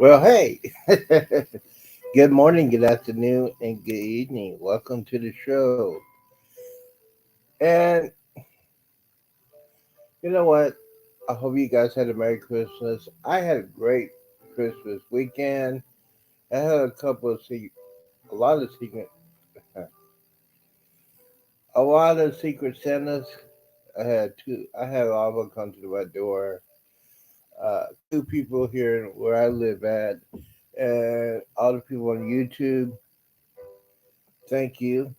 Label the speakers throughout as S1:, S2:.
S1: Well, hey, good morning, good afternoon, and good evening. Welcome to the show. And you know what? I hope you guys had a Merry Christmas. I had a great Christmas weekend. I had a lot of a lot of secret Santas. I had two. I had all of them come to my door. Two people here where I live at, and all the people on YouTube. Thank you.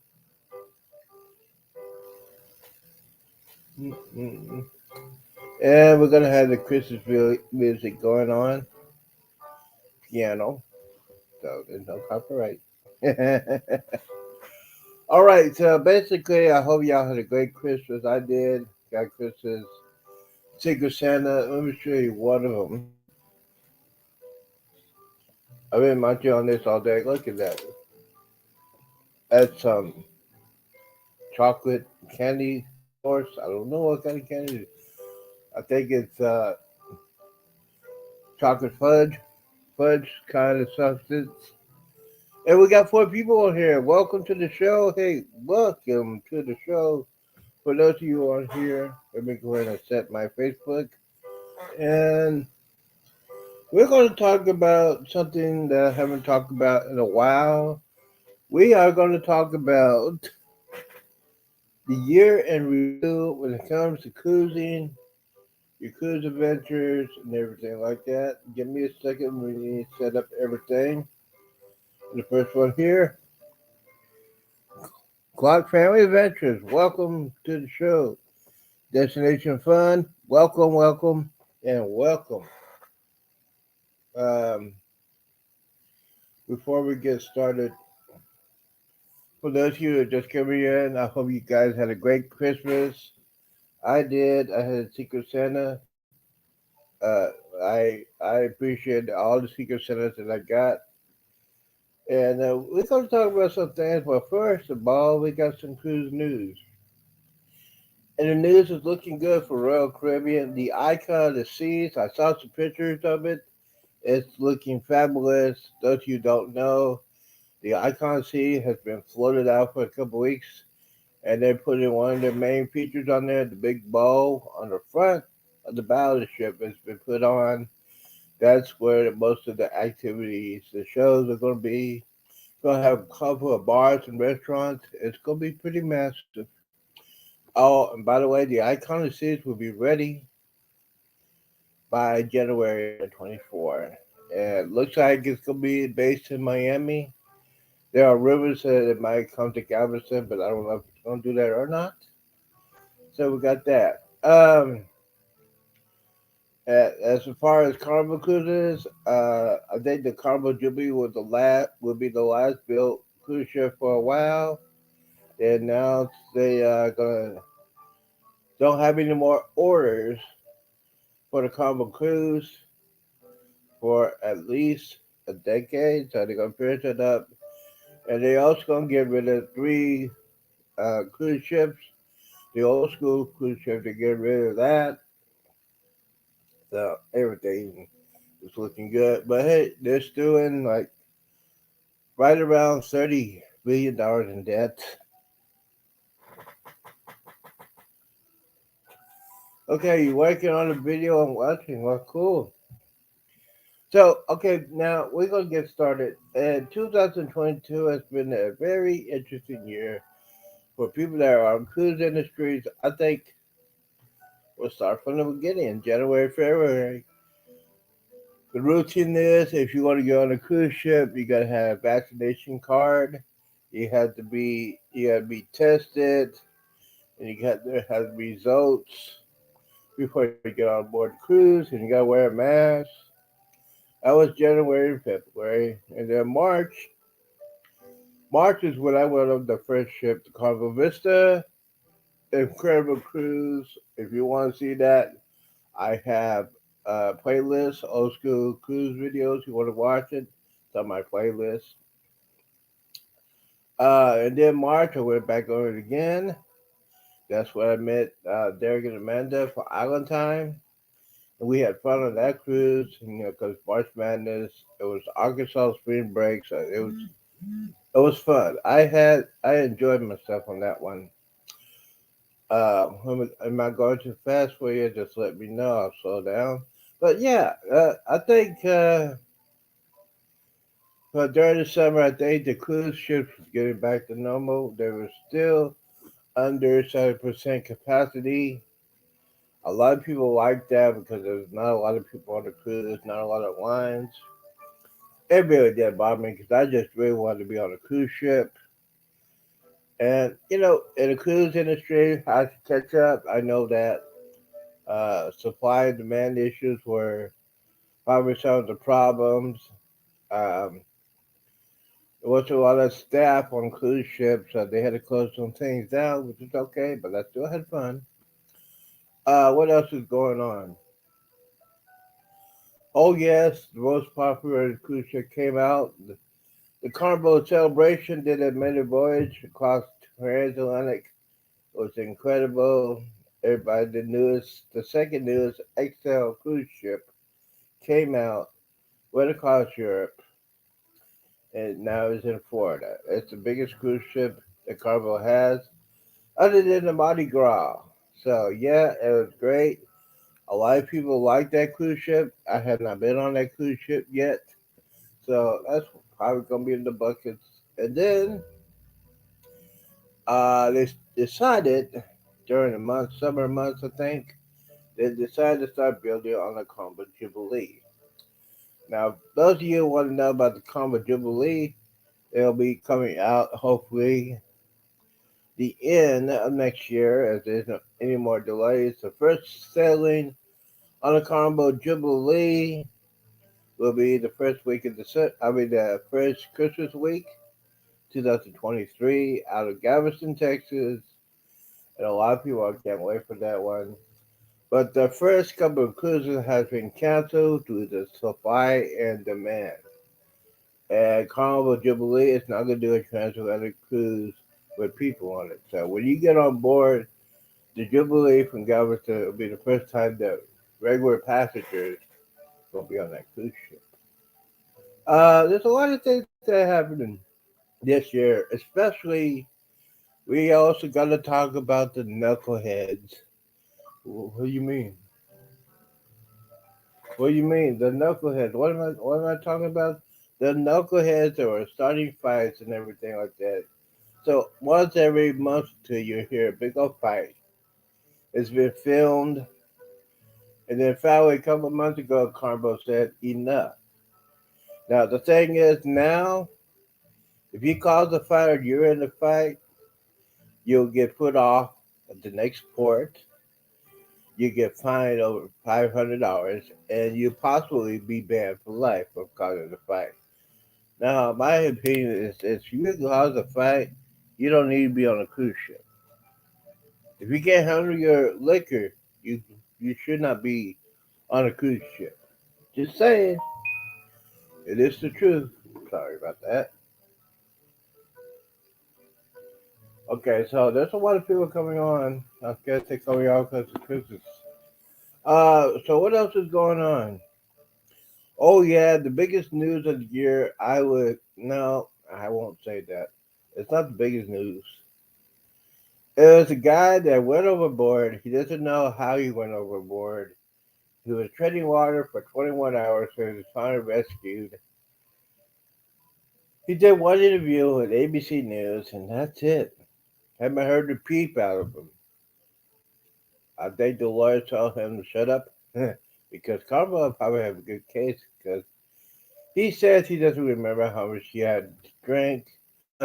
S1: Mm-mm. And we're gonna have the Christmas music going on, piano. So there's no copyright. All right. So basically, I hope y'all had a great Christmas. I did. Got Christmas Secret Santa. Let me show you one of them. I've been munching on this all day. Look at that. That's chocolate candy source. I don't know what kind of candy. I think it's chocolate fudge kind of substance. And we got four people on here. Welcome to the show. Hey, welcome to the show. For those of you on here, let me go ahead and set my Facebook. And we're going to talk about something that I haven't talked about in a while. We are going to talk about the year in review when it comes to cruising, your cruise adventures, and everything like that. Give me a second. We need to set up everything. The first one here, Clark Family Adventures. Welcome to the show. Destination Fun. Welcome, welcome, and welcome. Um, Before we get started, for those of you who are just coming in, I hope you guys had a great Christmas. I did. I had a Secret Santa. Uh, I appreciate all the Secret Santas that I got. And we're going to talk about some things. But first of all, we got some cruise news. And the news is looking good for Royal Caribbean. The icon of the seas, I saw some pictures of it. It's looking fabulous. Those of you who don't know, the Icon Sea has been floated out for a couple weeks, and they're putting one of their main features on there. The big bow on the front of the bow of the ship has been put on. That's where most of the activities, the shows are going to be. Going to have a couple of bars and restaurants. It's going to be pretty massive. Oh, and by the way, the Icon Seas will be ready by January 24. And it looks like it's going to be based in Miami. There are rumors that it might come to Galveston, but I don't know if it's going to do that or not. So we got that. As far as Carnival cruises, I think the Carnival Jubilee was the last will be the last built cruise ship for a while. They announced they gonna don't have any more orders for the Carnival cruise for at least a decade. So they're gonna finish it up, and they also gonna get rid of three cruise ships. The old school cruise ship to get rid of that. So everything is looking good. But hey, they're still in like right around $30 billion in debt. Okay, you working on a video and watching. Well, cool. So, okay, now we're going to get started. And 2022 has been a very interesting year for people that are on cruise industries. I think we'll start from the beginning, January, February. The routine is if you want to go on a cruise ship, you gotta have a vaccination card. You gotta be tested, and there has to be results before you get on board the cruise, and you gotta wear a mask. That was January and February, and then March. March is when I went on the first ship, the Carnival Vista. Incredible cruise. If you want to see that, I have a playlist, old school cruise videos. You want to watch it? It's on my playlist. And then March, I went back on it again. That's where I met Derek and Amanda for Island Time. And we had fun on that cruise, because March Madness, it was Arkansas spring break, so it was fun. I enjoyed myself on that one. Am I going too fast for you? Just let me know. I'll slow down. But yeah, I think during the summer, I think the cruise ships was getting back to normal. They were still under 7% capacity. A lot of people like that because there's not a lot of people on the cruise, not a lot of lines. It really did bother me because I just really wanted to be on a cruise ship. And, in the cruise industry, I had to catch up. I know that supply and demand issues were probably some of the problems. Um, there wasn't a lot of staff on cruise ships, so they had to close some things down, which is okay, but I still had fun. What else is going on? Oh yes, the most popular cruise ship came out. The Carnival Celebration did a maiden voyage across the transatlantic. It was incredible. Everybody, the second newest XL cruise ship came out, went across Europe, and now it's in Florida. It's the biggest cruise ship that Carnival has, other than the Mardi Gras. So yeah, it was great. A lot of people like that cruise ship. I have not been on that cruise ship yet, so that's probably gonna be in the buckets. And then they decided during the summer months, I think, they decided to start building on the Carnival Jubilee. Now, those of you who want to know about the Carnival Jubilee, it'll be coming out hopefully the end of next year, as there's not any more delays. The first sailing on the Carnival Jubilee will be the first week of the first Christmas week, 2023, out of Galveston, Texas. And a lot of people can't wait for that one. But the first couple of cruises has been canceled due to supply and demand. And Carnival Jubilee is not going to do a transatlantic cruise with people on it. So when you get on board the Jubilee from Galveston, it'll be the first time that regular passengers will be on that cruise ship. There's a lot of things that are happening this year, especially we also got to talk about the knuckleheads. What do you mean? What do you mean? The knuckleheads. What am I talking about? The knuckleheads that are starting fights and everything like that. So once every month or two you hear a big old fight. It's been filmed, and then finally a couple of months ago Carbo said enough. Now the thing is now, if you cause a fight or you're in the fight, you'll get put off at the next port. You get fined over $500, and you possibly be banned for life for causing the fight. Now, my opinion is, if you cause a fight, you don't need to be on a cruise ship. If you can't handle your liquor, you you should not be on a cruise ship. Just saying, it is the truth. Sorry about that. Okay, so there's a lot of people coming on. I guess they're coming on because of Christmas. So what else is going on? Oh yeah, the biggest news of the year. I would no, I won't say that. It's not the biggest news. It was a guy that went overboard. He doesn't know how he went overboard. He was treading water for 21 hours, so he was finally rescued. He did one interview with ABC News, and that's it. Haven't heard a peep out of him. I think the lawyer told him to shut up because Carmelo probably have a good case because he says he doesn't remember how much he had drank.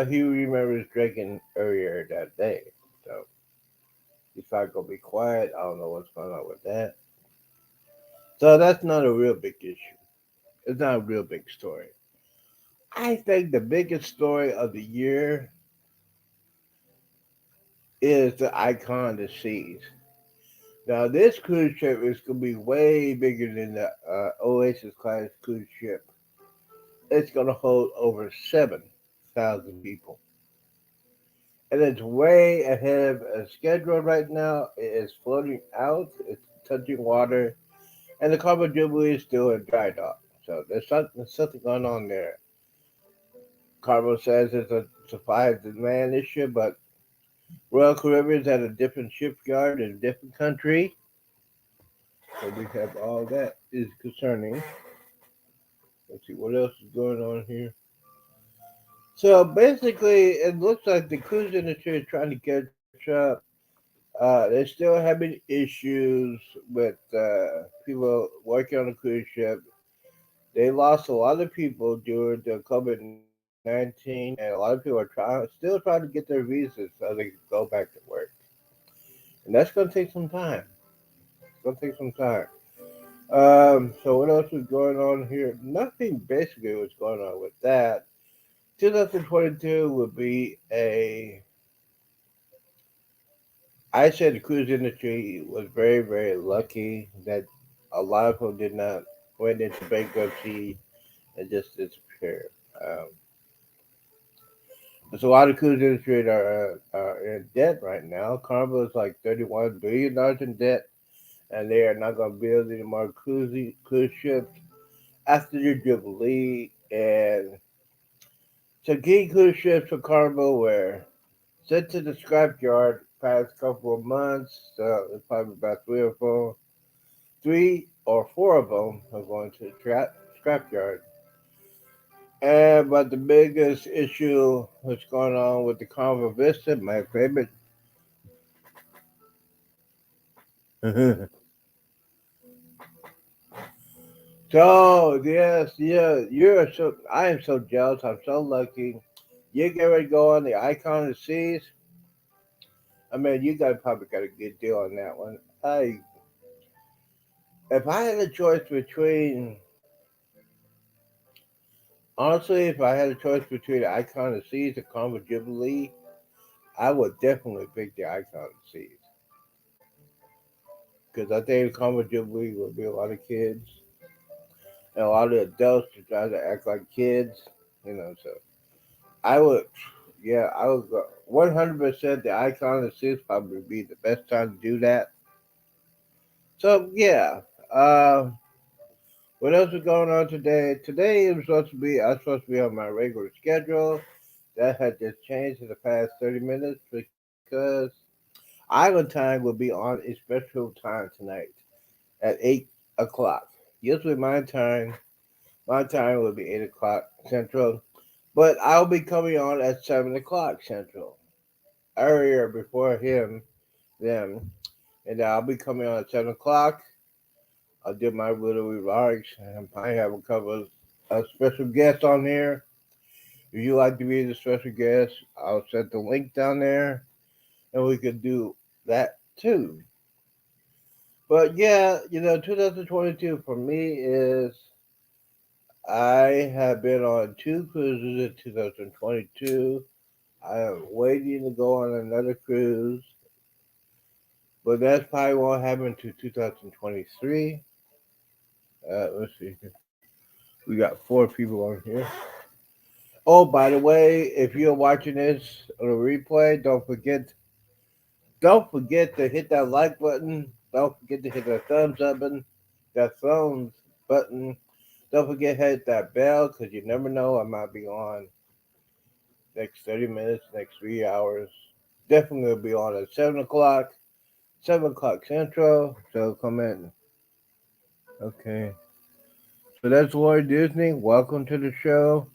S1: He remembers drinking earlier that day. So he's not gonna be quiet. I don't know what's going on with that. So that's not a real big issue. It's not a real big story. I think the biggest story of the year is the Icon of the Seas. Now this cruise ship is gonna be way bigger than the Oasis class cruise ship. It's gonna hold over 7,000 people. And it's way ahead of schedule right now. It is floating out. It's touching water And the Carnival Jubilee is still in dry dock. So there's something going on there. Carnival says it's a supply and demand issue, but Royal Caribbean's at a different shipyard in a different country. So we have all that is concerning. Let's see what else is going on here. So basically, it looks like the cruise industry is trying to catch up. They're still having issues with people working on the cruise ship. They lost a lot of people during the COVID-19, and a lot of people are still trying to get their visas so they can go back to work. And that's going to take some time. It's going to take some time. So what else was going on here? Nothing basically was going on with that. 2022 would be a. I said the cruise industry was very, very lucky that a lot of them did not went into bankruptcy and just disappeared. Um, there's a lot of cruise industry that are in debt right now. Carnival is like $31 billion in debt, and they are not going to build any more cruise ships after the Jubilee. And so, key cruise ships for Carnival were sent to the scrapyard past couple of months. So it's probably about three or four of them are going to the scrapyard. And but the biggest issue that's going on with the Carnival Vista, my favorite. So yes, yeah, you're so. I am so jealous. I'm so lucky. You get ready to go on the Icon of the Seas. I mean, you got probably got a good deal on that one. I if I had a choice between honestly, if I had a choice between the Icon of the Seas and Carnival Jubilee, I would definitely pick the Icon of the Seas because I think the Carnival Jubilee would be a lot of kids and a lot of adults to try to act like kids, you know. So I would, yeah, I would go 100%. The Icon of the Seas probably be the best time to do that. So yeah, uh, what else is going on today? Today it was supposed to be I was supposed to be on my regular schedule. That had just changed in the past 30 minutes because Island Time will be on a special time tonight at 8 o'clock. Usually my time will be 8 o'clock Central, but I'll be coming on at 7 o'clock Central, earlier before them, and I'll be coming on at 7 o'clock. I'll do my little remarks, and I have a couple of special guests on here. If you like to be the special guest, I'll set the link down there, and we could do that too. But yeah, 2022 for me is I have been on two cruises in 2022. I am waiting to go on another cruise, but that probably won't happen to 2023. Let's see. We got four people on here. Oh, by the way, if you're watching this on a replay, don't forget to hit that like button. Don't forget to hit that thumbs up button. That thumbs button. Don't forget to hit that bell because you never know I might be on next 30 minutes, next 3 hours. Definitely will be on at 7 o'clock, 7 o'clock Central. So come in. Okay. So that's Lori Disney. Welcome to the show.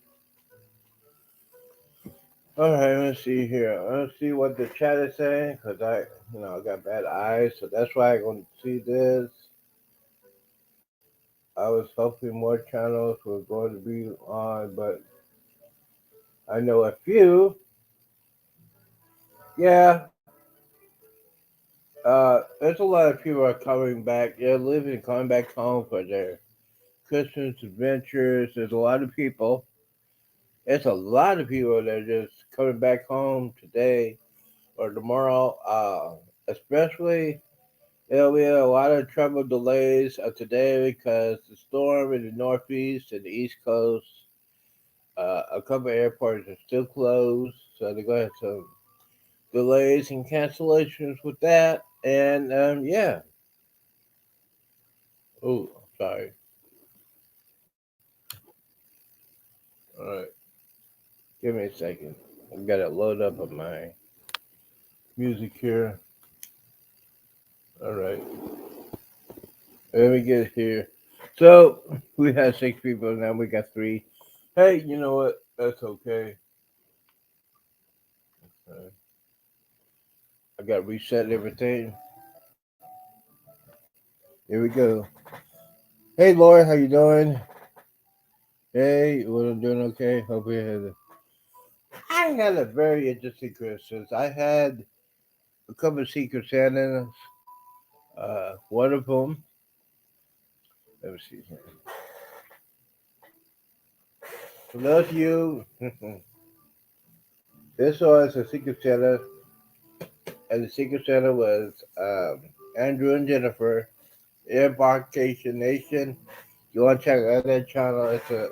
S1: All right, let's see here. Let's see what the chat is saying because I got bad eyes, so that's why I'm going to see this. I was hoping more channels were going to be on, but I know a few. Yeah, there's a lot of people are coming back. They're living, coming back home for their Christmas adventures. There's a lot of people. There's a lot of people that are just coming back home today or tomorrow. Especially there'll be a lot of travel delays today because the storm in the Northeast and the East Coast. A couple of airports are still closed, so they're going to have some delays and cancellations with that. And yeah, Oh, sorry. All right. Give me a second. I got it load up on my music here. All right. Let me get it here. So we had six people, now we got three. Hey, you know what? That's okay. I got reset everything. Here we go. Hey, Laura, how you doing? Hey, what I'm doing okay. Hope you had. I had a very interesting Christmas. I had a couple of Secret Santas. One of them. Let me see here. For those of you, this was a Secret Santa, and the Secret Santa was Andrew and Jennifer. Embarkation Nation. You want to check out that channel? It's a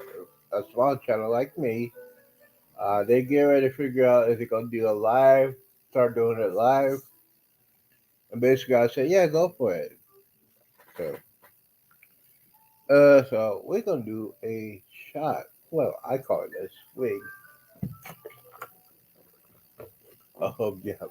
S1: small channel like me. They get ready to figure out if they're gonna do a live, start doing it live, and basically I said, yeah, go for it. So, so we're gonna do a shot. Well, I call it a swig. I hope you have.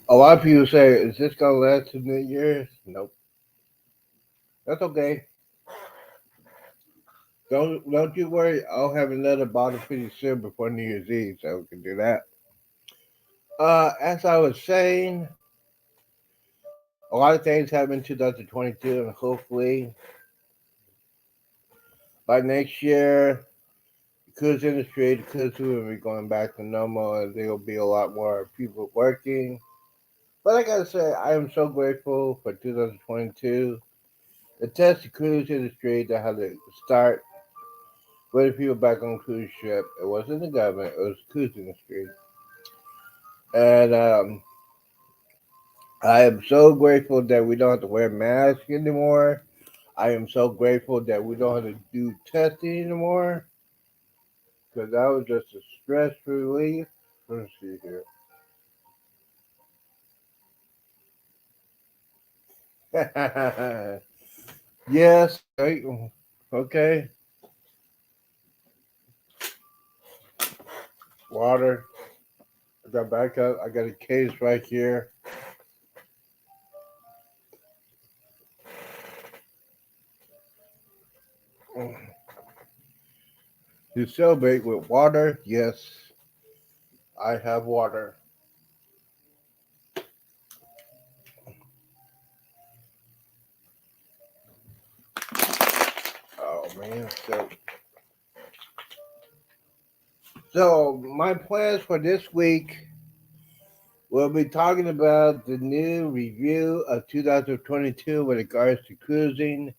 S1: A lot of people say, is this gonna last to New Year's? Nope. That's okay. Don't you worry. I'll have another bottle pretty soon before New Year's Eve, so we can do that. As I was saying, a lot of things happen in 2022, and hopefully by next year, the cruise industry, the cruise will be going back to normal, and there will be a lot more people working. But I gotta say, I am so grateful for 2022. The test the cruise industry that had to start putting people back on cruise ship. It wasn't the government; it was the cruise industry, and I am so grateful that we don't have to wear masks anymore. I am so grateful that we don't have to do testing anymore because that was just a stress relief. Let's see here. Yes, okay. Water. I got backup. I got a case right here. You celebrate with water? Yes, I have water. Oh man, so my plans for this week, we'll be talking about the new review of 2022 with regards to cruising,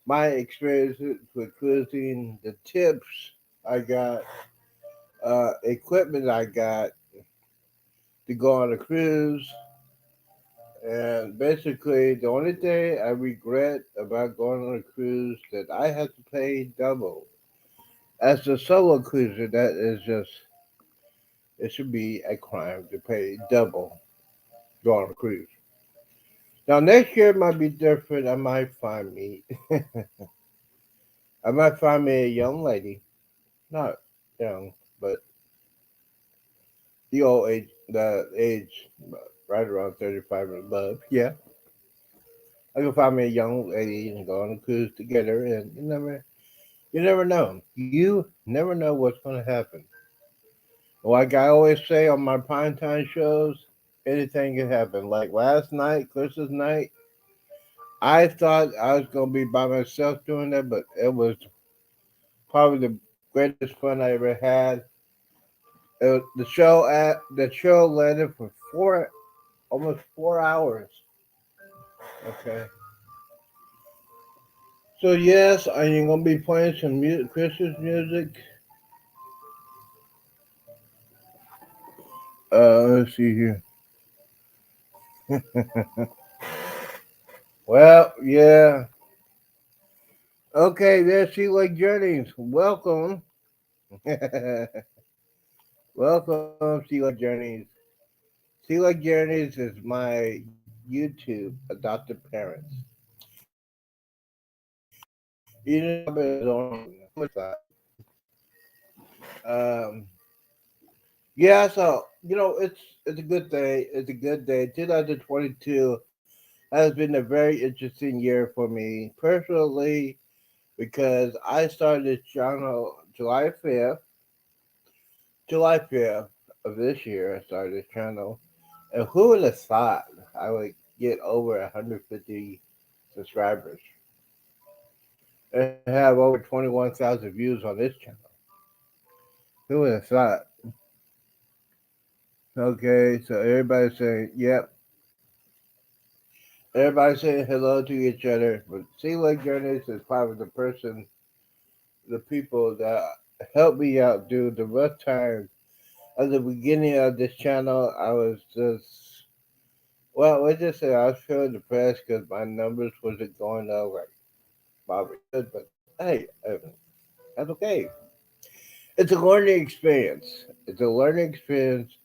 S1: my experiences with cruising, the tips I got, equipment I got to go on a cruise, and basically the only thing I regret about going on a cruise that I have to pay double. As a solo cruiser, that is just, it should be a crime to pay double to go on a cruise. Now next year might be different. I might find me a young lady, not young, but the age right around 35 and above. Yeah, I can find me a young lady and go on a cruise together, and you never know. You never know what's going to happen. Like I always say on my prime time shows, anything can happen. Like last night, Christmas night, I thought I was going to be by myself doing that, but it was probably the greatest fun I ever had. The show landed for almost 4 hours. Okay. So yes, I am gonna be playing some Christmas music. Let's see here. Well, yeah, Okay, there's Sea Lake Journeys. Welcome. Welcome, Sea Lake Journeys. Sea Lake Journeys is my YouTube adopted parents. You know, Robert is on um, yeah, so it's a good day. It's a good day. 2022 has been a very interesting year for me personally because I started this channel July 5th of this year. I started this channel, and who would have thought I would get over 150 subscribers and have over 21,000 views on this channel? Who would have thought? Okay, so everybody's saying, yep. Everybody's saying hello to each other. But Sea Lake Journeys is probably the people that helped me out during the rough times. At the beginning of this channel, I was just, well, let's just say I was feeling depressed because my numbers wasn't going up like probably should. But hey, that's okay. It's a learning experience. It's a learning experience.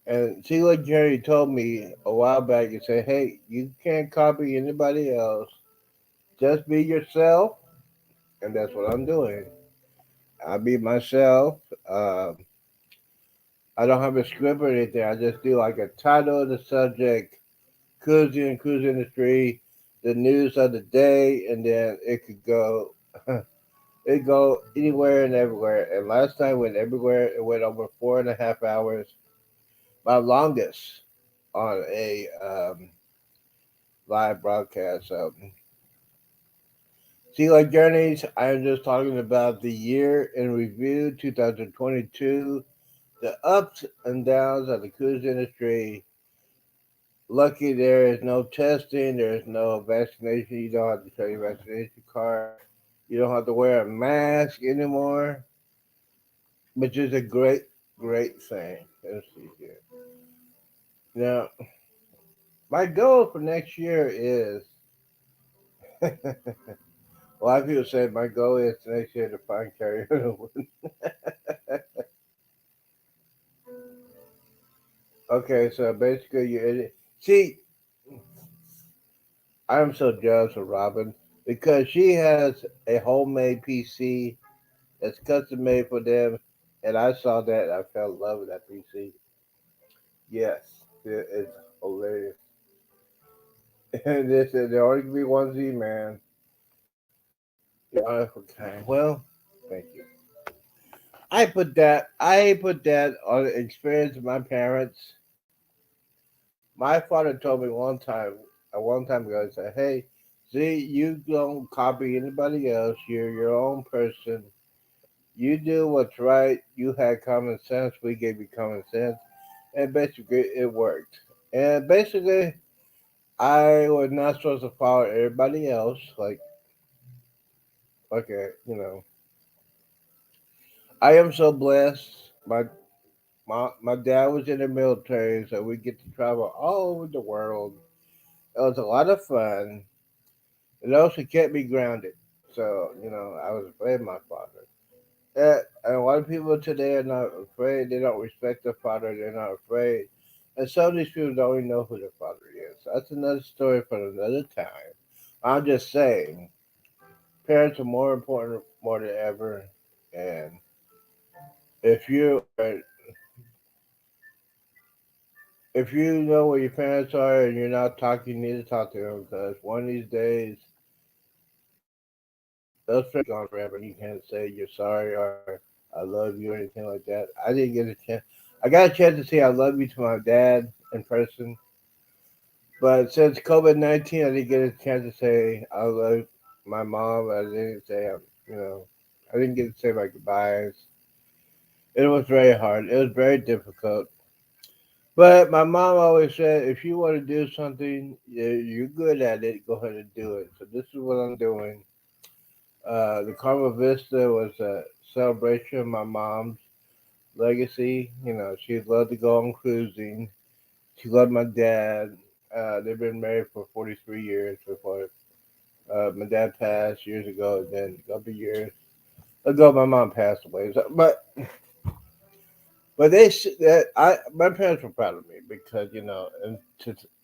S1: And see, like Jerry told me a while back, he said, "Hey, you can't copy anybody else. Just be yourself." And that's what I'm doing. I be myself. Um, I don't have a script or anything. I just do like a title of the subject, cruise industry, the news of the day, and then it could go. It go anywhere and everywhere. And last time went everywhere. It went over 4.5 hours. My longest on a live broadcast. So, see, like Journeys, I'm just talking about the year in review 2022, the ups and downs of the cruise industry. Lucky there is no testing, there is no vaccination. You don't have to show your vaccination card. You don't have to wear a mask anymore, which is a great, great thing. Let's see here. Now, my goal for next year is a lot of people say my goal is next year to find Carrie Underwood. Okay, so basically, see, I'm so jealous of Robin because she has a homemade PC that's custom made for them, and I saw that I fell in love with that PC. Yes, it's hilarious. And they said there only can be one Z man. Yeah, okay. Well, thank you. I put that on the experience of my parents. My father told me one time ago, he said, "Hey, see, you don't copy anybody else. You're your own person. You do what's right. You had common sense. We gave you common sense, and basically it worked. And basically, I was not supposed to follow everybody else. Like, okay, I am so blessed. My dad was in the military, so we get to travel all over the world. It was a lot of fun. It also kept me grounded. So, I was afraid of my father. And a lot of people today are not afraid. They don't respect their father. They're not afraid. And some of these people don't even know who their father is. That's another story for another time. I'm just saying, parents are more important more than ever. And if you know where your parents are and you're not talking, you need to talk to them because one of these days those friends gone forever and you can't say you're sorry or I love you or anything like that. I didn't get a chance. I got a chance to say I love you to my dad in person, but since COVID-19, I didn't get a chance to say I love my mom. I didn't say, you know, I didn't get to say my goodbyes. It was very hard. It was very difficult. But my mom always said, if you want to do something, you're good at it, go ahead and do it. So this is what I'm doing. The Carmel Vista was a celebration of my mom's legacy. She loved to go on cruising. She loved my dad. They've been married for 43 years before. My dad passed years ago, and then a couple years ago, my mom passed away. So, but that my parents were proud of me because and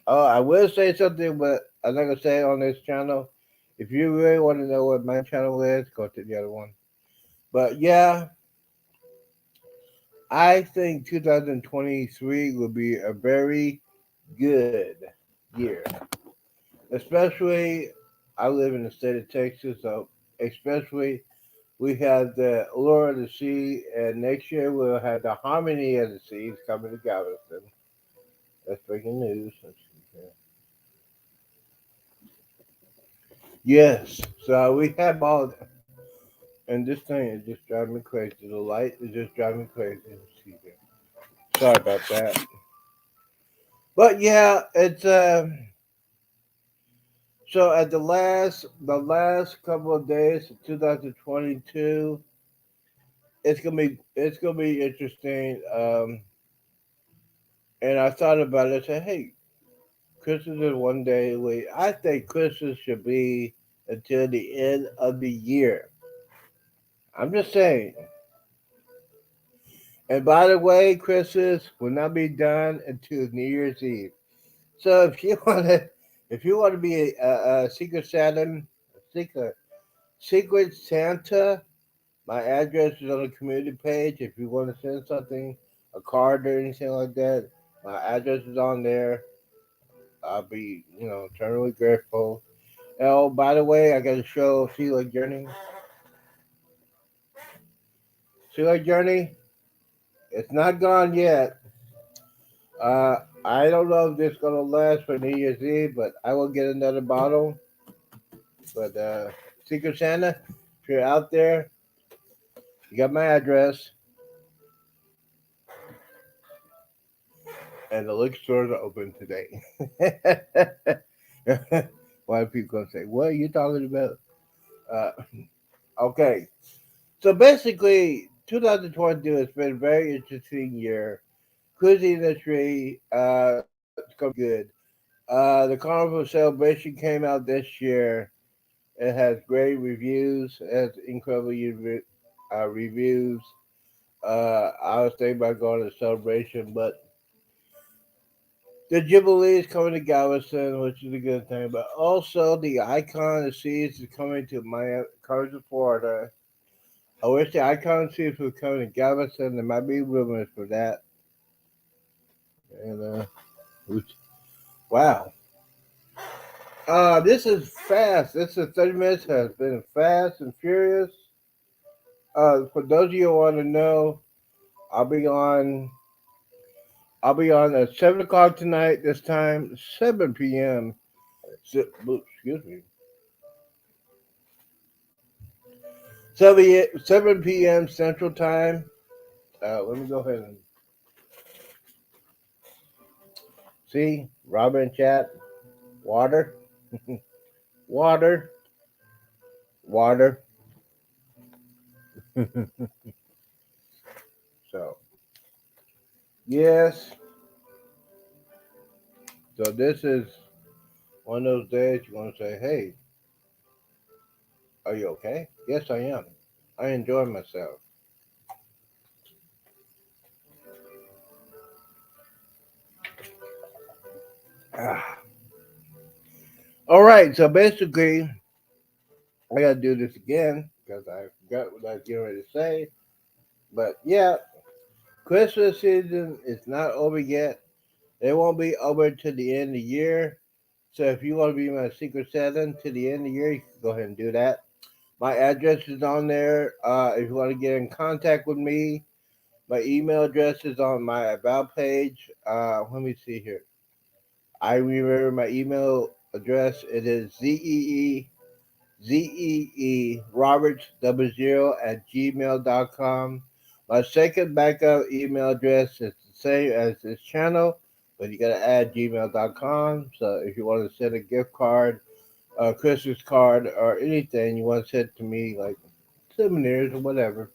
S1: oh, I will say something, but I'm not gonna say it on this channel. If you really want to know what my channel is, go to the other one. But yeah, I think 2023 will be a very good year. Especially, I live in the state of Texas, so especially we have the Allure of the Sea, and next year we'll have the Harmony of the Seas coming to Galveston. That's breaking news. Let's see here. Yes, so we have all, and this thing is just driving me crazy. The light is just driving me crazy. Let's see here. Sorry about that. But yeah, it's so at the last couple of days of 2022, it's gonna be interesting. And I thought about it. I said, hey, Christmas is one day away. I think Christmas should be until the end of the year. I'm just saying. And by the way, Christmas will not be done until New Year's Eve. So if you want to be a Secret Santa, secret Secret Santa, my address is on the community page. If you want to send something, a card or anything like that, my address is on there. I'll be, eternally grateful. Oh, by the way, I got to show Sheila Journey. Sheila Journey, it's not gone yet. Uh, I don't know if this is gonna last for New Year's Eve, but I will get another bottle. But Secret Santa, if you're out there, you got my address, and the liquor stores are open today. Why are people gonna say, "What are you talking about?" Okay, so basically, 2022 has been a very interesting year. Cruising industry, it's gonna be good. The Carnival Celebration came out this year. It has great reviews. It has incredible reviews. I was thinking about going to the celebration, but the Jubilee is coming to Galveston, which is a good thing. But also, the Icon of Seas is coming to Miami, coming to Florida. I wish the Icon of Seas was coming to Galveston. There might be rumors for that. And wow, this is fast. This is 30 minutes. Has been fast and furious. For those of you who want to know, I'll be on. I'll be on at 7 o'clock tonight. This time, 7 p.m. Excuse me, 7 p.m. Central Time. Let me go ahead and see Robin chat. Water, water, water. So yes. So this is one of those days you're gonna say, "Hey, are you okay?" Yes, I am. I enjoy myself. Ah. All right. So basically, I gotta do this again because I forgot what I was getting ready to say. But yeah, Christmas season is not over yet. It won't be over to the end of the year. So if you want to be my Secret Santa to the end of the year, you can go ahead and do that. My address is on there. If you want to get in contact with me, my email address is on my about page. Let me see here. I remember my email address. It is Roberts 00 at gmail.com. My second backup email address is the same as this channel, but you gotta add gmail.com. So if you want to send a gift card, a Christmas card, or anything you want to send to me, like souvenirs or whatever,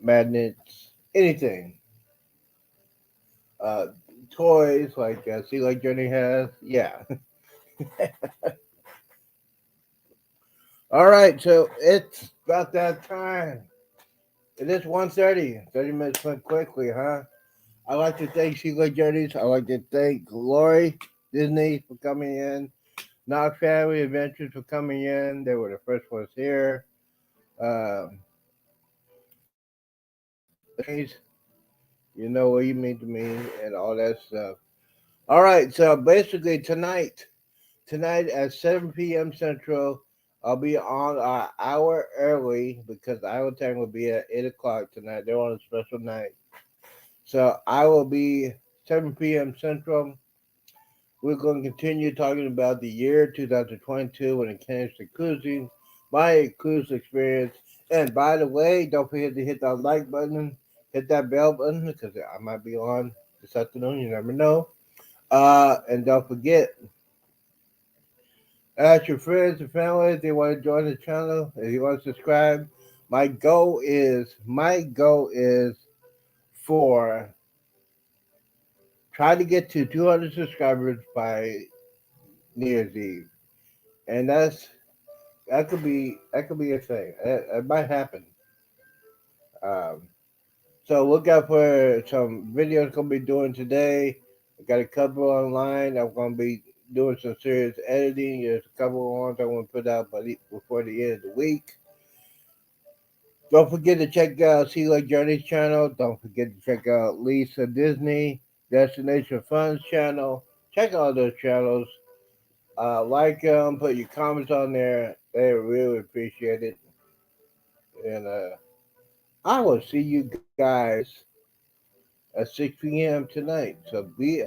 S1: magnets, anything, uh, toys like See Like Journey has, yeah. All right, so it's about that time. It is 1:30. 30 minutes went quickly, huh? I'd like to thank Sheila Journeys. I'd like to thank Lori Disney for coming in. Knox Family Adventures for coming in. They were the first ones here. Thanks. You know what you mean to me and all that stuff. All right, so basically tonight at 7 p.m. Central, I'll be on an hour early because Iowa Time will be at 8 o'clock tonight. They're on a special night. So I will be 7 p.m. Central. We're going to continue talking about the year 2022 when it comes to cruising, my cruise experience. And by the way, don't forget to hit that like button, hit that bell button because I might be on this afternoon. You never know. And don't forget, ask your friends and family if they want to join the channel, if you want to subscribe. My goal is for try to get to 200 subscribers by New Year's Eve, and that could be a thing. It might happen. Um, so look out for some videos gonna be doing today. I got a couple online. I'm gonna be doing some serious editing. There's a couple of ones I want to put out before the end of the week. Don't forget to check out Sea Lake Journeys channel. Don't forget to check out Lisa Disney Destination Funds channel. Check out those channels. Like them. Put your comments on there. They really appreciate it. And I will see you guys at 6 p.m. tonight. So be.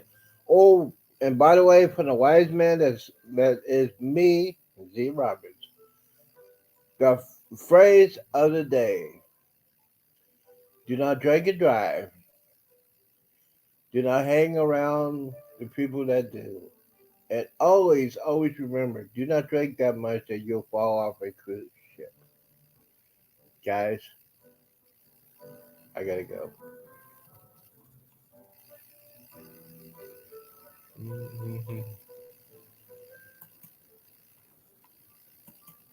S1: Oh, and by the way, from the wise man, that is me, Z Roberts. The phrase of the day: Do not drink and drive. Do not hang around the people that do. And always remember: Do not drink that much that you'll fall off a cruise ship. Guys, I gotta go.